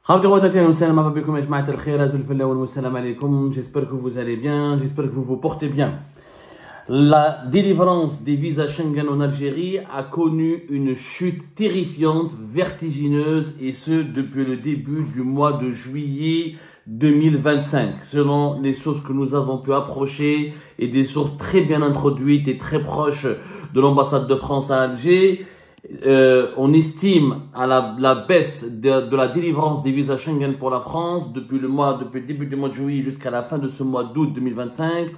J'espère que vous allez bien, j'espère que vous vous portez bien. La délivrance des visas Schengen en Algérie a connu une chute terrifiante, vertigineuse, et ce depuis le début du mois de juillet 2025, selon les sources que nous avons pu approcher et des sources très bien introduites et très proches de l'ambassade de France à Alger. On estime à la baisse de la délivrance des visas Schengen pour la France depuis le début du mois de juillet jusqu'à la fin de ce mois d'août 2025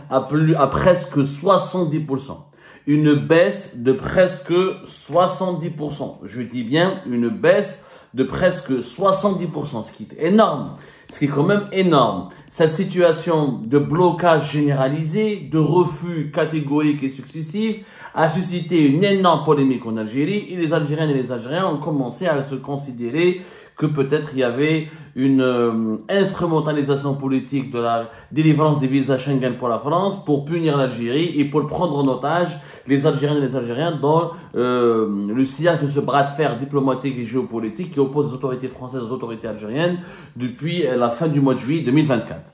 à presque 70%. Une baisse de presque 70%. Je dis bien une baisse de presque 70%, ce qui est énorme. Ce qui est quand même énorme. Cette situation de blocage généralisé, de refus catégorique et successif a suscité une énorme polémique en Algérie et les Algériennes et les Algériens ont commencé à se considérer que peut-être il y avait une instrumentalisation politique de la délivrance des visas Schengen pour la France pour punir l'Algérie et pour prendre en otage les Algériennes et les Algériens dans le sillage de ce bras de fer diplomatique et géopolitique qui oppose les autorités françaises aux autorités algériennes depuis la fin du mois de juillet 2024.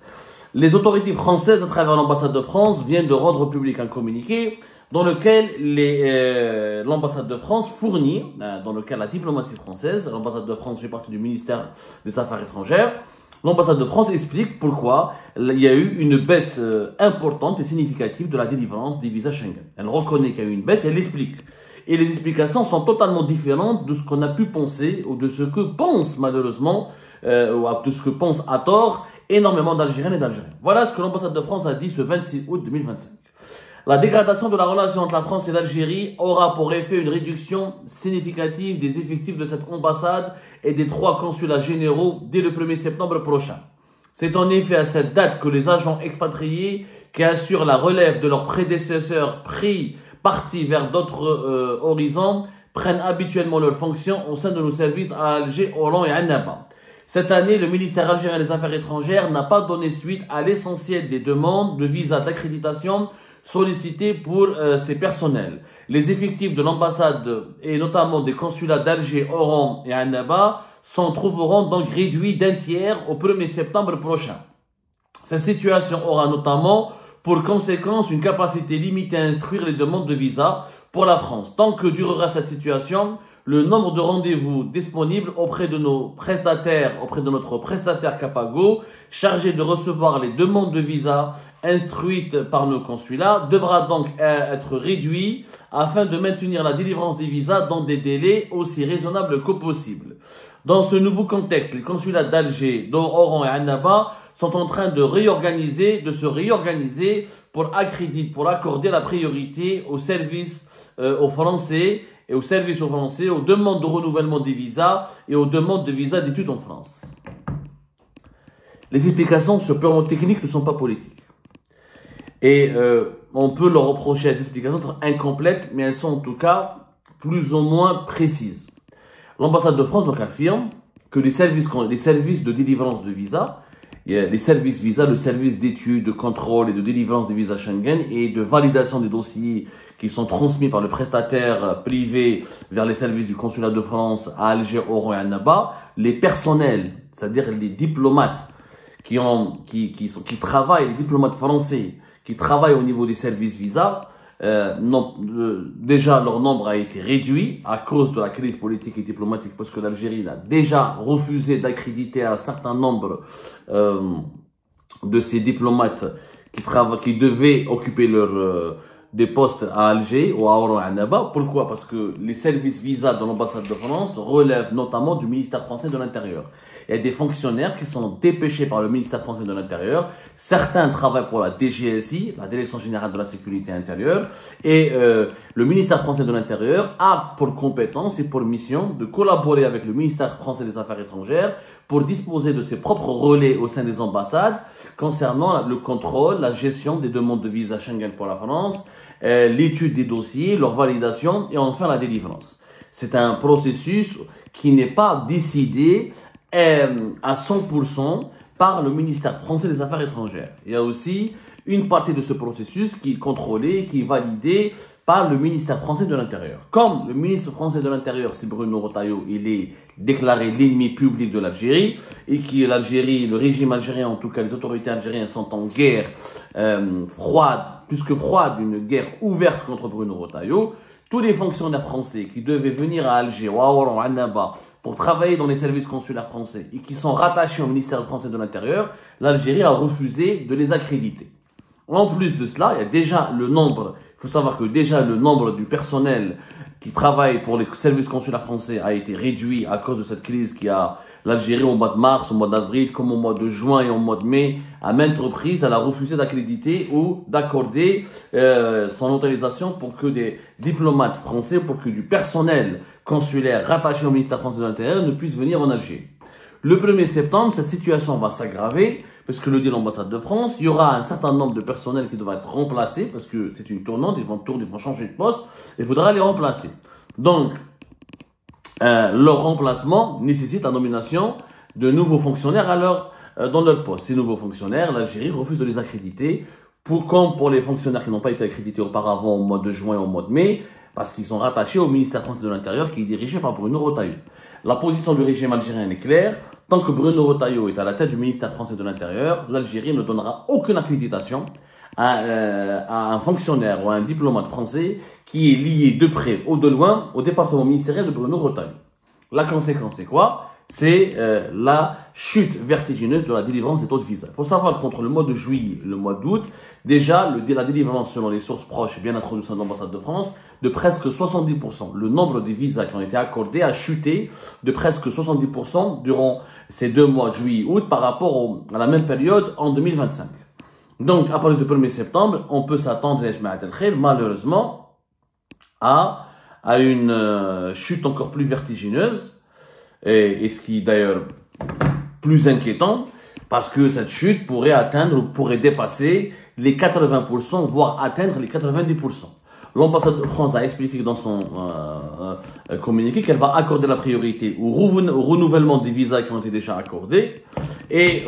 Les autorités françaises, à travers l'ambassade de France, viennent de rendre public un communiqué dans lequel l'ambassade de France fournit, dans lequel la diplomatie française, l'ambassade de France fait partie du ministère des Affaires étrangères, l'ambassade de France explique pourquoi il y a eu une baisse importante et significative de la délivrance des visas Schengen. Elle reconnaît qu'il y a eu une baisse et elle l'explique. Et les explications sont totalement différentes de ce qu'on a pu penser ou de ce que pensent malheureusement, ou de ce que pensent à tort énormément d'Algériennes et d'Algériens. Voilà ce que l'ambassade de France a dit ce 26 août 2025. La dégradation de la relation entre la France et l'Algérie aura pour effet une réduction significative des effectifs de cette ambassade et des 3 consulats généraux dès le 1er septembre prochain. C'est en effet à cette date que les agents expatriés qui assurent la relève de leurs prédécesseurs partis vers d'autres horizons prennent habituellement leurs fonctions au sein de nos services à Alger, Oran et Annaba. Cette année, le ministère algérien des Affaires étrangères n'a pas donné suite à l'essentiel des demandes de visa d'accréditation sollicitées pour ces personnels. Les effectifs de l'ambassade et notamment des consulats d'Alger, Oran et Annaba trouveront donc réduits d'un tiers au 1er septembre prochain. Cette situation aura notamment pour conséquence une capacité limitée à instruire les demandes de visa pour la France. Tant que durera cette situation, le nombre de rendez-vous disponibles auprès de notre prestataire Capago, chargé de recevoir les demandes de visa instruites par nos consulats, devra donc être réduit afin de maintenir la délivrance des visas dans des délais aussi raisonnables que possible. Dans ce nouveau contexte, les consulats d'Alger, d'Oran et Annaba sont en train de se réorganiser pour accorder la priorité aux services aux Français, aux demandes de renouvellement des visas et aux demandes de visas d'études en France. Les explications sur le plan technique ne sont pas politiques. Et on peut leur reprocher les explications d'être incomplètes, mais elles sont en tout cas plus ou moins précises. L'ambassade de France donc affirme que les services de délivrance de visas, les services visa, le service d'études, de contrôle et de délivrance des visas Schengen et de validation des dossiers qui sont transmis par le prestataire privé vers les services du consulat de France à Alger, Oran et Annaba, les personnels, c'est-à-dire les diplomates qui travaillent, les diplomates français qui travaillent au niveau des services visa, déjà leur nombre a été réduit à cause de la crise politique et diplomatique parce que l'Algérie a déjà refusé d'accréditer un certain nombre de ces diplomates qui devaient occuper des postes à Alger ou à Oran et Annaba. Pourquoi? Parce que les services visa de l'ambassade de France relèvent notamment du ministère français de l'Intérieur. Il y a des fonctionnaires qui sont dépêchés par le ministère français de l'Intérieur. Certains travaillent pour la DGSI, la Direction Générale de la Sécurité Intérieure. Et le ministère français de l'Intérieur a pour compétence et pour mission de collaborer avec le ministère français des Affaires étrangères pour disposer de ses propres relais au sein des ambassades concernant le contrôle, la gestion des demandes de visa Schengen pour la France, l'étude des dossiers, leur validation et enfin la délivrance. C'est un processus qui n'est pas décidé à 100% par le ministère français des Affaires étrangères. Il y a aussi une partie de ce processus qui est contrôlée, qui est validée par le ministère français de l'Intérieur. Comme le ministre français de l'Intérieur, c'est Bruno Retailleau, il est déclaré l'ennemi public de l'Algérie et que l'Algérie, le régime algérien, en tout cas les autorités algériennes sont en guerre froide, plus que froide, une guerre ouverte contre Bruno Retailleau. Tous les fonctionnaires français qui devaient venir à Alger ou à Oran, à Annaba, pour travailler dans les services consulaires français et qui sont rattachés au ministère français de l'Intérieur, l'Algérie a refusé de les accréditer. En plus de cela, il y a déjà le nombre, il faut savoir que déjà le nombre du personnel qui travaille pour les services consulaires français a été réduit à cause de cette crise qui a l'Algérie au mois de mars, au mois d'avril, comme au mois de juin et au mois de mai. À maintes reprises, elle a refusé d'accréditer ou d'accorder son autorisation pour que des diplomates français, pour que du personnel consulaire rattaché au ministère français de l'Intérieur ne puisse venir en Algérie. Le 1er septembre, cette situation va s'aggraver, parce que le dit l'ambassade de France, il y aura un certain nombre de personnels qui devra être remplacés, parce que c'est une tournante, ils vont changer de poste, et il faudra les remplacer. Donc, leur remplacement nécessite la nomination de nouveaux fonctionnaires dans leur poste. Ces nouveaux fonctionnaires, l'Algérie refuse de les accréditer, comme pour les fonctionnaires qui n'ont pas été accrédités auparavant au mois de juin et au mois de mai, parce qu'ils sont rattachés au ministère français de l'Intérieur qui est dirigé par Bruno Retailleau. La position du régime algérien est claire. Tant que Bruno Retailleau est à la tête du ministère français de l'Intérieur, l'Algérie ne donnera aucune accréditation à un fonctionnaire ou à un diplomate français qui est lié de près ou de loin au département ministériel de Bruno Retailleau. La conséquence, c'est quoi? C'est la chute vertigineuse de la délivrance des taux de visa. Il faut savoir qu'entre le mois de juillet et le mois d'août, déjà, la délivrance, selon les sources proches bien introduites dans l'ambassade de France, de presque 70%. Le nombre de visas qui ont été accordés a chuté de presque 70% durant ces 2 mois de juillet et août par rapport à la même période en 2025. Donc, à partir du 1er septembre, on peut s'attendre, malheureusement, à une chute encore plus vertigineuse. Et ce qui est d'ailleurs plus inquiétant, parce que cette chute pourrait atteindre ou pourrait dépasser les 80%, voire atteindre les 90%. L'ambassade de France a expliqué dans son communiqué qu'elle va accorder la priorité au renouvellement des visas qui ont été déjà accordés et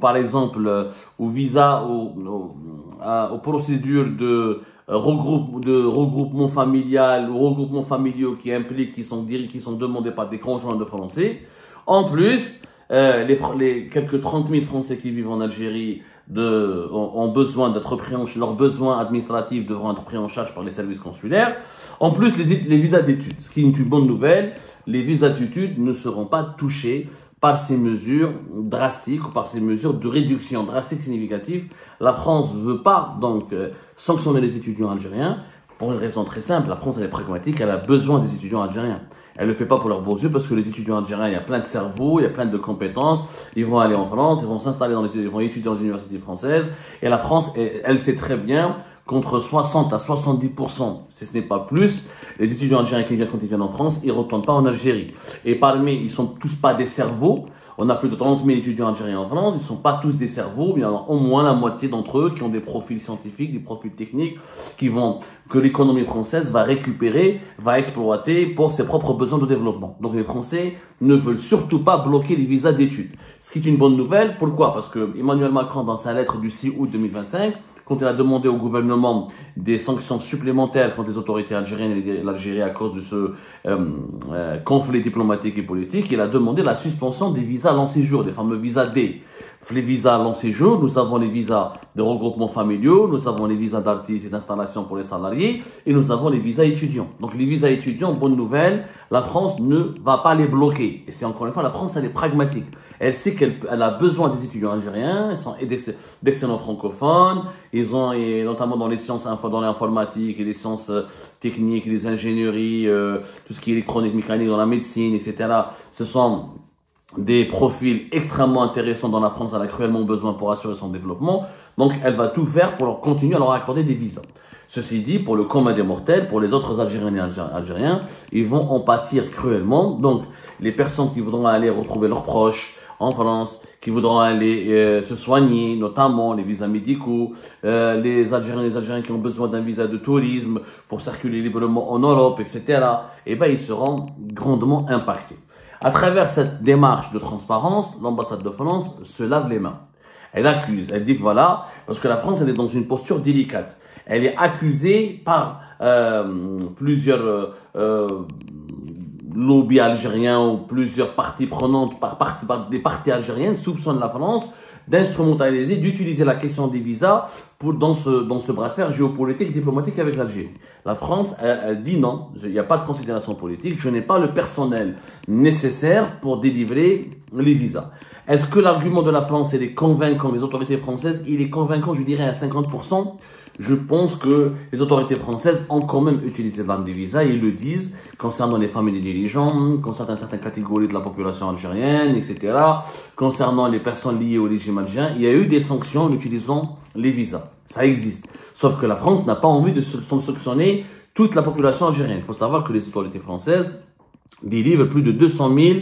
par exemple aux visas, aux procédures de regroupement familial ou regroupement familiaux qui impliquent, qui sont demandés par des conjoints de Français. En plus, les quelques 30 000 Français qui vivent en Algérie ont besoin d'être pris en charge, leurs besoins administratifs devront être pris en charge par les services consulaires. En plus, les visas d'études, ce qui est une bonne nouvelle, les visas d'études ne seront pas touchés par ces mesures drastiques ou par ces mesures de réduction drastique significative. La France ne veut pas donc sanctionner les étudiants algériens pour une raison très simple. La France, elle est pragmatique, elle a besoin des étudiants algériens. Elle ne le fait pas pour leurs beaux yeux parce que les étudiants algériens, il y a plein de cerveaux, il y a plein de compétences. Ils vont aller en France, ils vont s'installer ils vont étudier dans les universités françaises. Et la France, elle sait très bien qu'entre 60 à 70%, si ce n'est pas plus, les étudiants algériens qui viennent quand ils viennent en France, ils ne retournent pas en Algérie. Et parmi, ils ne sont tous pas des cerveaux. On a plus de 30 000 étudiants algériens en France, ils ne sont pas tous des cerveaux, mais il y en a au moins la moitié d'entre eux qui ont des profils scientifiques, des profils techniques, que l'économie française va récupérer, va exploiter pour ses propres besoins de développement. Donc les Français ne veulent surtout pas bloquer les visas d'études. Ce qui est une bonne nouvelle, pourquoi? Parce que Emmanuel Macron, dans sa lettre du 6 août 2025, quand il a demandé au gouvernement des sanctions supplémentaires contre les autorités algériennes et l'Algérie à cause de ce conflit diplomatique et politique, il a demandé la suspension des visas long séjour, des fameux visas D. Les visas long séjour, nous avons les visas de regroupement familiaux, nous avons les visas d'artistes et d'installation pour les salariés, et nous avons les visas étudiants. Donc les visas étudiants, bonne nouvelle, la France ne va pas les bloquer. Et c'est encore une fois, la France, elle est pragmatique. Elle sait qu'elle a besoin des étudiants algériens, ils sont d'excellents francophones, ils ont, et notamment dans les sciences, dans l'informatique et les sciences techniques, les ingénieries, tout ce qui est électronique, mécanique, dans la médecine, etc. Ce sont des profils extrêmement intéressants dans la France, elle a cruellement besoin pour assurer son développement. Donc, elle va tout faire pour continuer à leur accorder des visas. Ceci dit, pour le commun des mortels, pour les autres Algériens et Algériens, ils vont en pâtir cruellement. Donc, les personnes qui voudront aller retrouver leurs proches en France, qui voudront aller se soigner, notamment les visas médicaux, les Algériens qui ont besoin d'un visa de tourisme pour circuler librement en Europe, etc., eh ben, ils seront grandement impactés. À travers cette démarche de transparence, l'ambassade de France se lave les mains. Elle accuse, elle dit que voilà, parce que la France, elle est dans une posture délicate. elle est accusée par plusieurs lobbies algériens ou plusieurs parties prenantes, par des partis algériens soupçonnent la France d'instrumentaliser, d'utiliser la question des visas dans ce bras de fer géopolitique et diplomatique avec l'Algérie. La France elle dit non, il n'y a pas de considération politique, je n'ai pas le personnel nécessaire pour délivrer les visas. Est-ce que l'argument de la France est convaincant des autorités françaises? Il est convaincant, je dirais, à 50%. Je pense que les autorités françaises ont quand même utilisé l'arme des visas, ils le disent, concernant les familles des dirigeants, concernant certaines catégories de la population algérienne, etc., concernant les personnes liées au régime algérien. Il y a eu des sanctions en utilisant les visas. Ça existe. Sauf que la France n'a pas envie de sanctionner toute la population algérienne. Il faut savoir que les autorités françaises délivrent plus de 200 000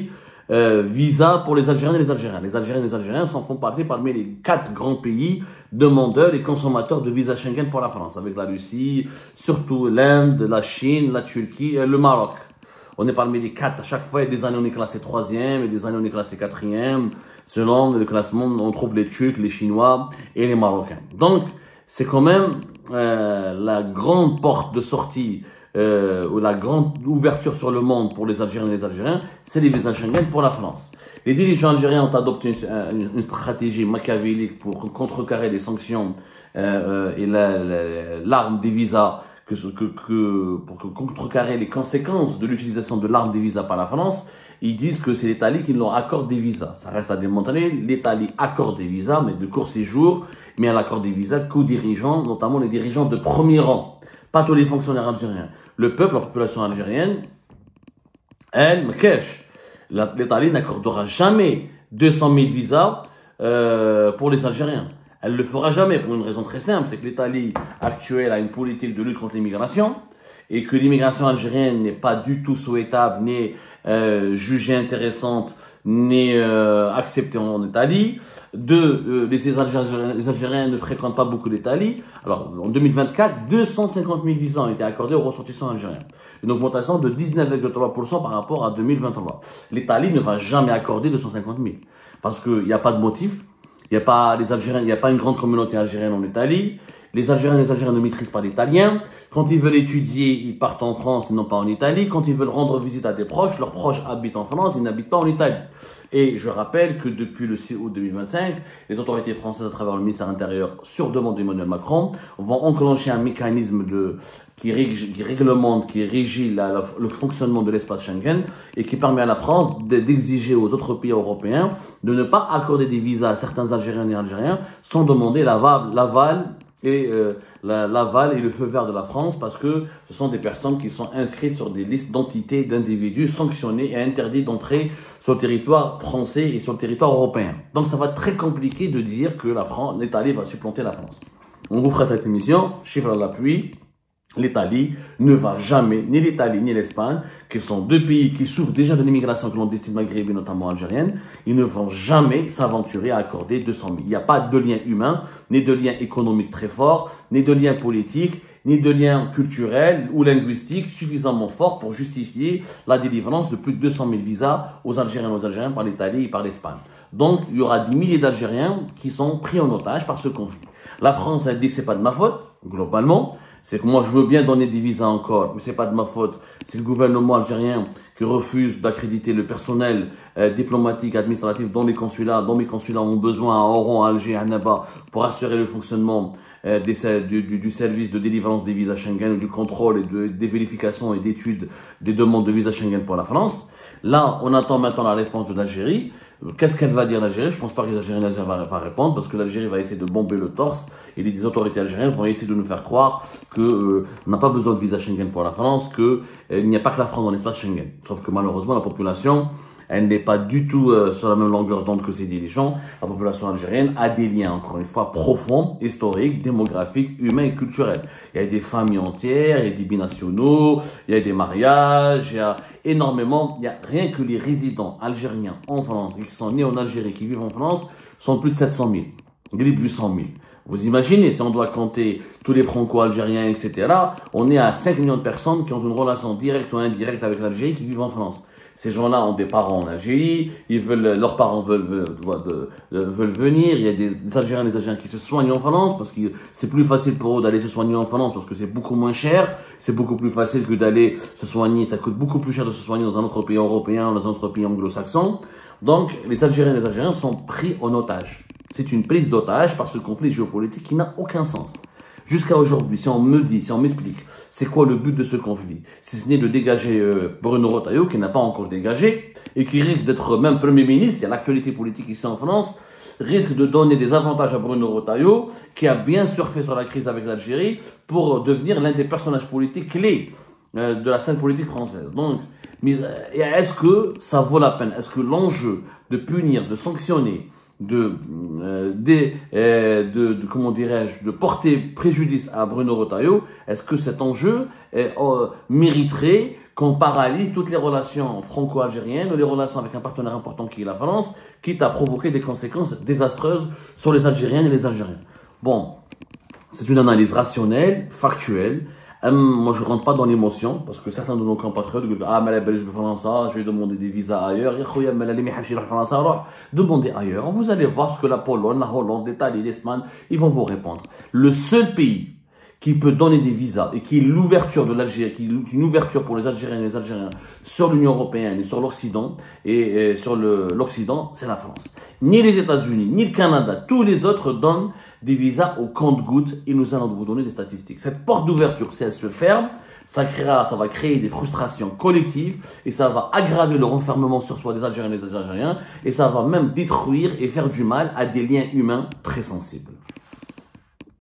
visas pour les Algériens et les Algériens. Les Algériens et les Algériens s'en font partie parmi les 4 grands pays demandeurs et consommateurs de visas Schengen pour la France, avec la Russie, surtout l'Inde, la Chine, la Turquie et le Maroc. On est parmi les 4. À chaque fois, il y a des années on est classé 3e et des années on est classé 4e. Selon le classement, on trouve les Turcs, les Chinois et les Marocains. Donc, c'est quand même la grande porte de sortie ou la grande ouverture sur le monde pour les Algériens et les Algériens, c'est les visas Schengen pour la France. Les dirigeants algériens ont adopté une stratégie machiavélique pour contrecarrer les sanctions et l'arme des visas, pour contrecarrer les conséquences de l'utilisation de l'arme des visas par la France. Ils disent que c'est l'Italie qui leur accorde des visas. Ça reste à démontrer. L'Italie accorde des visas, mais de court séjour, mais elle accorde des visas qu'aux dirigeants, notamment les dirigeants de premier rang. Pas tous les fonctionnaires algériens. Le peuple, la population algérienne, elle, me cache. L'Italie n'accordera jamais 200 000 visas pour les Algériens. Elle ne le fera jamais pour une raison très simple, c'est que l'Italie actuelle a une politique de lutte contre l'immigration et que l'immigration algérienne n'est pas du tout souhaitable, ni jugée intéressante, ni acceptée en Italie. Les Algériens ne fréquentent pas beaucoup l'Italie. Alors, en 2024, 250 000 visas ont été accordés aux ressortissants algériens. Une augmentation de 19,3% par rapport à 2023. L'Italie ne va jamais accorder 250 000 parce qu'il n'y a pas de motif. Il n'y a pas une grande communauté algérienne en Italie. Les Algériens et les Algériens ne maîtrisent pas l'italien. Quand ils veulent étudier, ils partent en France et non pas en Italie. Quand ils veulent rendre visite à des proches, leurs proches habitent en France, ils n'habitent pas en Italie. Et je rappelle que depuis le 6 août 2025, les autorités françaises, à travers le ministère de l'Intérieur, sur demande d'Emmanuel Macron, vont enclencher un mécanisme qui réglemente, qui régit le fonctionnement de l'espace Schengen et qui permet à la France d'exiger aux autres pays européens de ne pas accorder des visas à certains Algériens et Algériens sans demander l'aval et le feu vert de la France, parce que ce sont des personnes qui sont inscrites sur des listes d'entités, d'individus sanctionnés et interdits d'entrer sur le territoire français et sur le territoire européen. Donc ça va être très compliqué de dire que l'Italie va supplanter la France. On vous fera cette émission, chiffre à l'appui. L'Italie ne va jamais, ni l'Italie ni l'Espagne, qui sont 2 pays qui souffrent déjà de l'immigration clandestine maghrébine, notamment algérienne, ils ne vont jamais s'aventurer à accorder 200 000. Il n'y a pas de lien humain, ni de lien économique très fort, ni de lien politique, ni de lien culturel ou linguistique suffisamment fort pour justifier la délivrance de plus de 200 000 visas aux Algériens par l'Italie et par l'Espagne. Donc, il y aura des milliers d'Algériens qui sont pris en otage par ce conflit. La France, elle dit que c'est pas de ma faute, globalement. C'est que moi, je veux bien donner des visas encore, mais c'est pas de ma faute. C'est le gouvernement algérien qui refuse d'accréditer le personnel diplomatique, administratif dont mes consulats ont besoin à Oran, à Alger, à Annaba, pour assurer le fonctionnement du service de délivrance des visas Schengen, du contrôle et des vérifications et d'études des demandes de visa Schengen pour la France. Là, on attend maintenant la réponse de l'Algérie. Qu'est-ce qu'elle va dire l'Algérie? Je pense pas que les Algériens vont répondre, parce que l'Algérie va essayer de bomber le torse et les autorités algériennes vont essayer de nous faire croire que on n'a pas besoin de visa Schengen pour la France, que il n'y a pas que la France dans l'espace Schengen. Sauf que malheureusement la population, elle n'est pas du tout sur la même longueur d'onde que ses dirigeants. La population algérienne a des liens, encore une fois, profonds, historiques, démographiques, humains et culturels. Il y a des familles entières, il y a des binationaux, il y a des mariages, il y a énormément, il y a rien que les résidents algériens en France, qui sont nés en Algérie, qui vivent en France, sont plus de 700 000, plus de 800 000. Vous imaginez, si on doit compter tous les franco-algériens, etc., on est à 5 millions de personnes qui ont une relation directe ou indirecte avec l'Algérie, qui vivent en France. Ces gens-là ont des parents en Algérie, leurs parents veulent venir. Il y a des Algériens qui se soignent en France parce que c'est plus facile pour eux d'aller se soigner en France parce que c'est beaucoup moins cher. C'est beaucoup plus facile que d'aller se soigner. Ça coûte beaucoup plus cher de se soigner dans un autre pays européen, dans un autre pays anglo-saxon. Donc, les Algériens sont pris en otage. C'est une prise d'otage par ce conflit géopolitique qui n'a aucun sens. Jusqu'à aujourd'hui, si on m'explique, c'est quoi le but de ce conflit? Si ce n'est de dégager Bruno Retailleau, qui n'a pas encore dégagé, et qui risque d'être même Premier ministre, il y a l'actualité politique ici en France, risque de donner des avantages à Bruno Retailleau, qui a bien surfé sur la crise avec l'Algérie, pour devenir l'un des personnages politiques clés de la scène politique française. Donc, est-ce que ça vaut la peine? Est-ce que l'enjeu de punir, de sanctionner, comment dirais-je, de porter préjudice à Bruno Retailleau, est-ce que cet enjeu mériterait qu'on paralyse toutes les relations franco-algériennes ou les relations avec un partenaire important qui est la France, quitte à provoquer des conséquences désastreuses sur les Algériennes et les Algériens? Bon, c'est une analyse rationnelle, factuelle. Moi, je ne rentre pas dans l'émotion, parce que certains de nos compatriotes disent « Ah, mais je vais faire ça, je vais demander des visas ailleurs. » Demandez ailleurs. Vous allez voir ce que la Pologne, la Hollande, l'Italie, l'Espagne, ils vont vous répondre. Le seul pays qui peut donner des visas et qui est l'ouverture de l'Algérie, qui est une ouverture pour les Algériens et les Algériens sur l'Union européenne et sur l'Occident, et sur l'Occident, c'est la France. Ni les États-Unis, ni le Canada, tous les autres donnent des visas au compte-gouttes et nous allons vous donner des statistiques. Cette porte d'ouverture, si elle se ferme, ça va créer des frustrations collectives et ça va aggraver le renfermement sur soi des Algériens et des Algériens et ça va même détruire et faire du mal à des liens humains très sensibles.